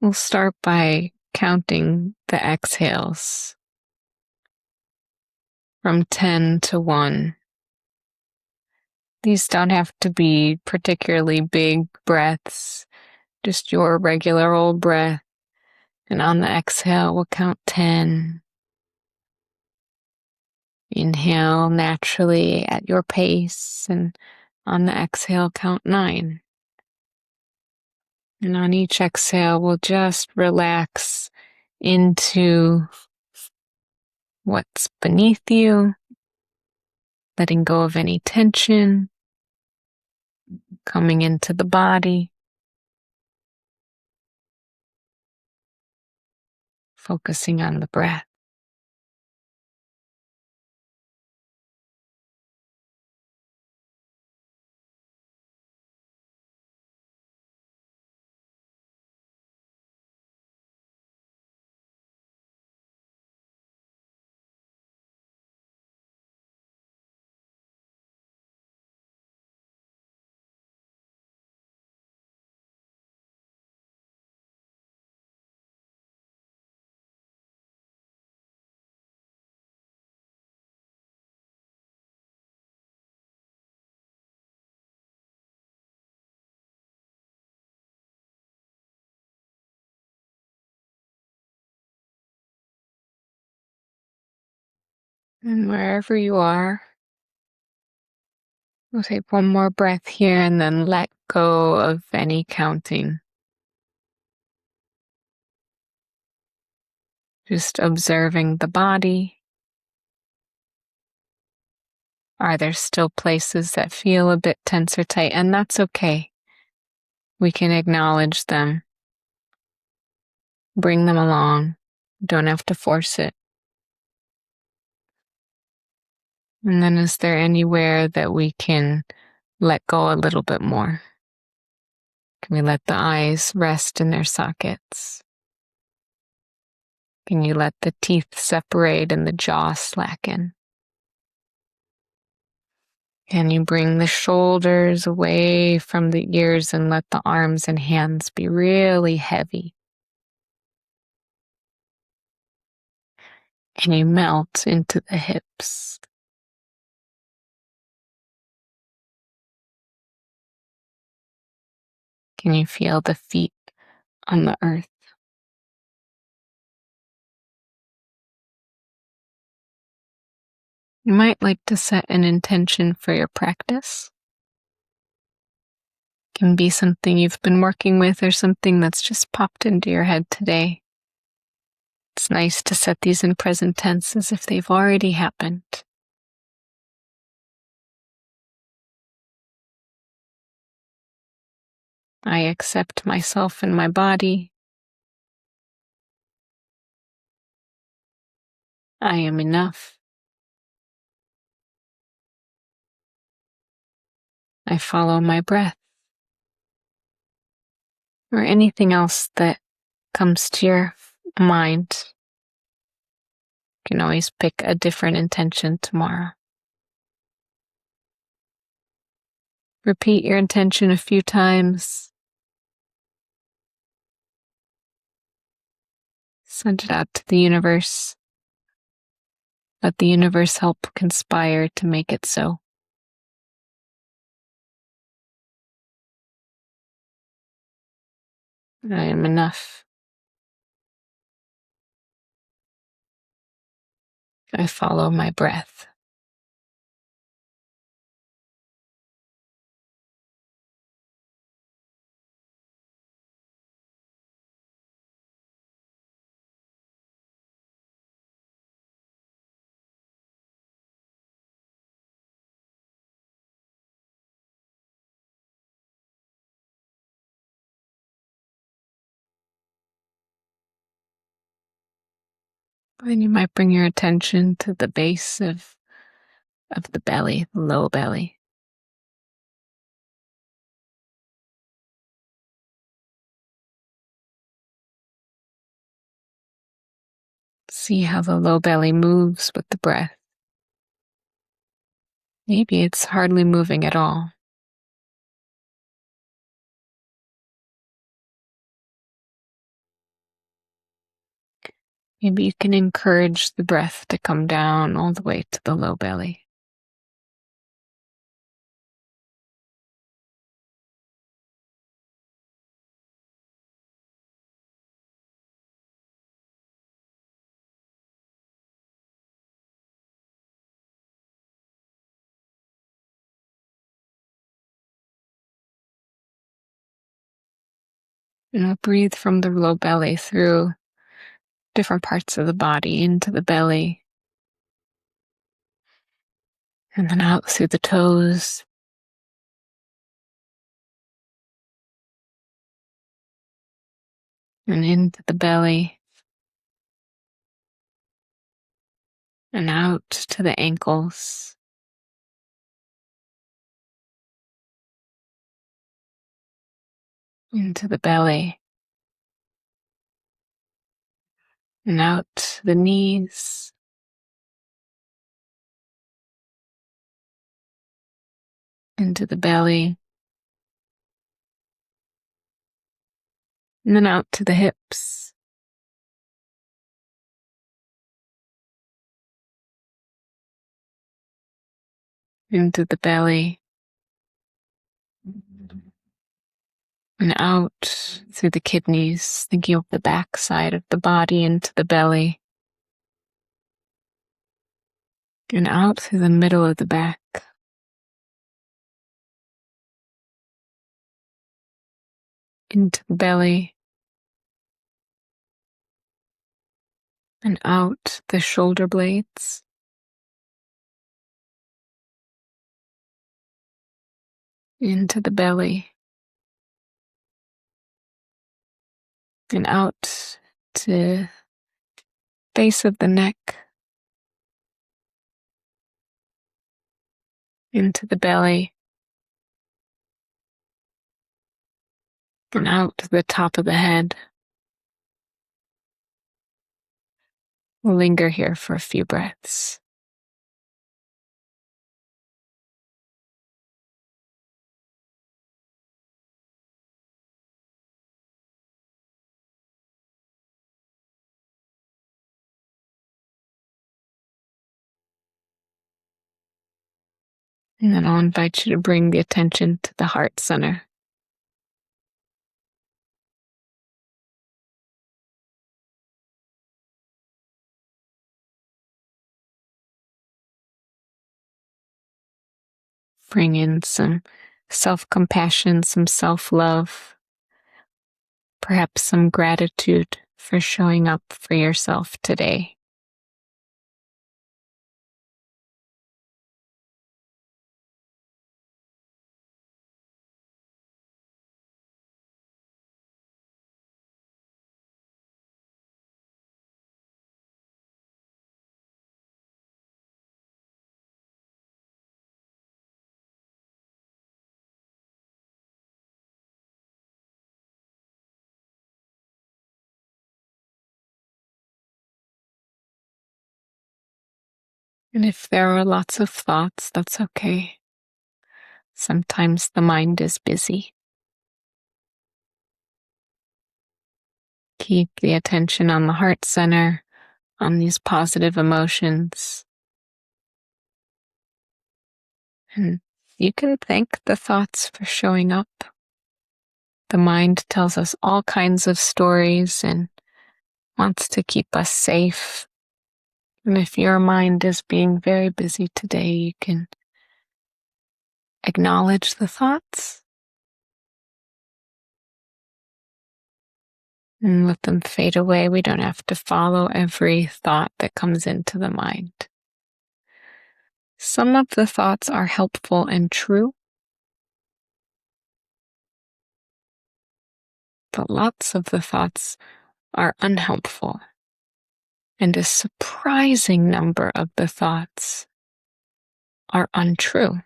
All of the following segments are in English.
We'll start by counting the exhales from 10 to 1. These don't have to be particularly big breaths, just your regular old breath. And on the exhale, we'll count 10. Inhale naturally at your pace, and on the exhale, count 9. And on each exhale, we'll just relax into what's beneath you, letting go of any tension, coming into the body, focusing on the breath. And wherever you are, we'll take one more breath here and then let go of any counting. Just observing the body. Are there still places that feel a bit tense or tight? And that's okay. We can acknowledge them. Bring them along. Don't have to force it. And then is there anywhere that we can let go a little bit more? Can we let the eyes rest in their sockets? Can you let the teeth separate and the jaw slacken? Can you bring the shoulders away from the ears and let the arms and hands be really heavy? Can you melt into the hips? Can you feel the feet on the earth? You might like to set an intention for your practice. It can be something you've been working with or something that's just popped into your head today. It's nice to set these in present tense as if they've already happened. I accept myself and my body. I am enough. I follow my breath. Or anything else that comes to your mind. You can always pick a different intention tomorrow. Repeat your intention a few times. Send it out to the universe. Let the universe help conspire to make it so. I am enough. I follow my breath. Then you might bring your attention to the base of the belly, the low belly. See how the low belly moves with the breath. Maybe it's hardly moving at all. Maybe you can encourage the breath to come down all the way to the low belly. Breathe from the low belly through different parts of the body into the belly, and then out through the toes, and into the belly, and out to the ankles, into the belly, and out to the knees, into the belly, and then out to the hips, into the belly, and out through the kidneys, thinking of the back side of the body into the belly, and out through the middle of the back, into the belly, and out the shoulder blades, into the belly, and out to base of the neck, into the belly, and out to the top of the head. We'll linger here for a few breaths. And then I'll invite you to bring the attention to the heart center. Bring in some self-compassion, some self-love, perhaps some gratitude for showing up for yourself today. And if there are lots of thoughts, that's okay. Sometimes the mind is busy. Keep the attention on the heart center, on these positive emotions. And you can thank the thoughts for showing up. The mind tells us all kinds of stories and wants to keep us safe. And if your mind is being very busy today, you can acknowledge the thoughts and let them fade away. We don't have to follow every thought that comes into the mind. Some of the thoughts are helpful and true, but lots of the thoughts are unhelpful. And a surprising number of the thoughts are untrue.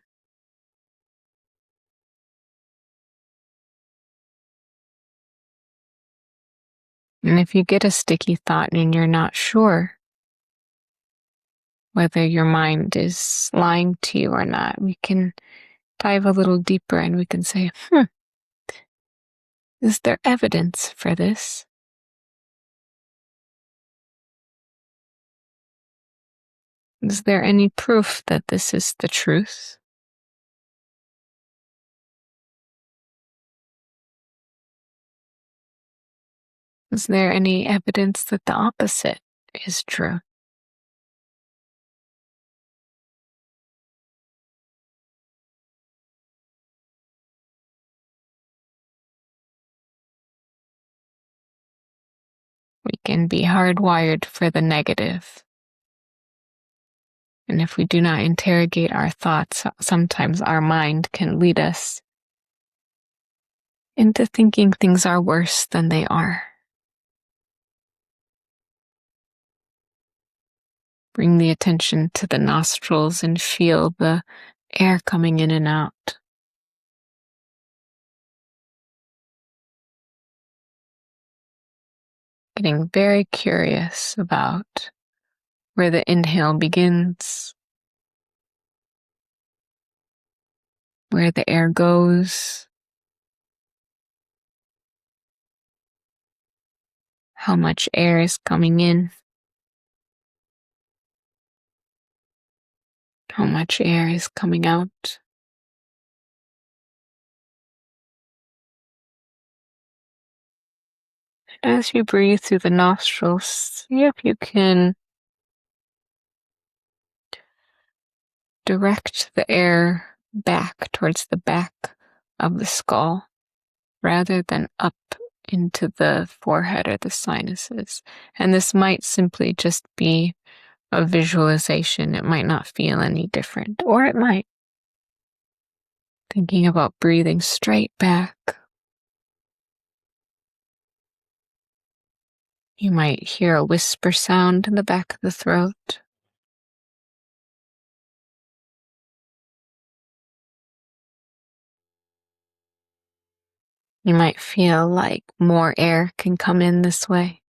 And if you get a sticky thought and you're not sure whether your mind is lying to you or not, we can dive a little deeper and we can say, is there evidence for this? Is there any proof that this is the truth? Is there any evidence that the opposite is true? We can be hardwired for the negative. And if we do not interrogate our thoughts, sometimes our mind can lead us into thinking things are worse than they are. Bring the attention to the nostrils and feel the air coming in and out. Getting very curious about where the inhale begins, where the air goes, how much air is coming in, how much air is coming out. As you breathe through the nostrils, see if you can direct the air back towards the back of the skull rather than up into the forehead or the sinuses. And this might simply just be a visualization. It might not feel any different, or it might. Thinking about breathing straight back. You might hear a whisper sound in the back of the throat. You might feel like more air can come in this way.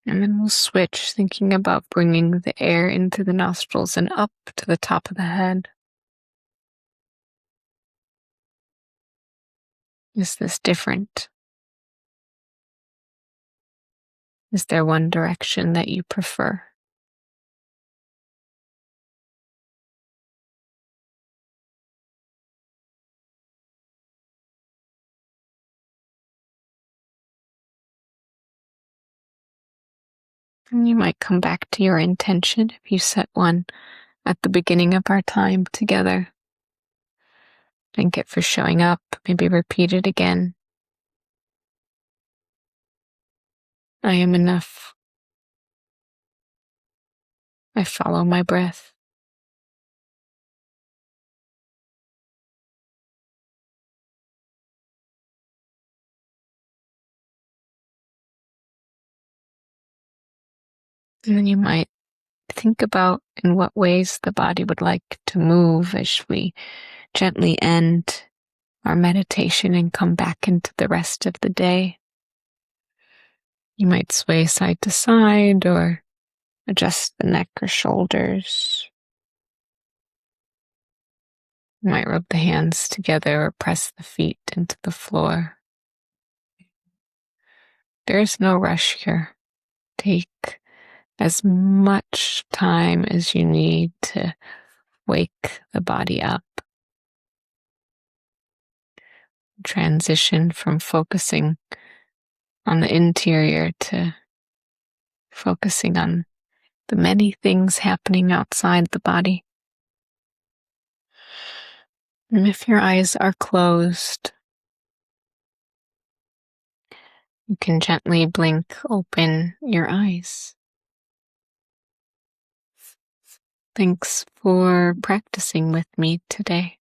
And then we'll switch, thinking about bringing the air into the nostrils and up to the top of the head. Is this different? Is there one direction that you prefer? And you might come back to your intention if you set one at the beginning of our time together. Thank it for showing up. Maybe repeat it again. I am enough. I follow my breath. And then you might think about in what ways the body would like to move as we gently end our meditation and come back into the rest of the day. You might sway side to side or adjust the neck or shoulders. You might rub the hands together or press the feet into the floor. There is no rush here. Take as much time as you need to wake the body up. Transition from focusing on the interior to focusing on the many things happening outside the body. And if your eyes are closed, you can gently blink open your eyes. Thanks for practicing with me today.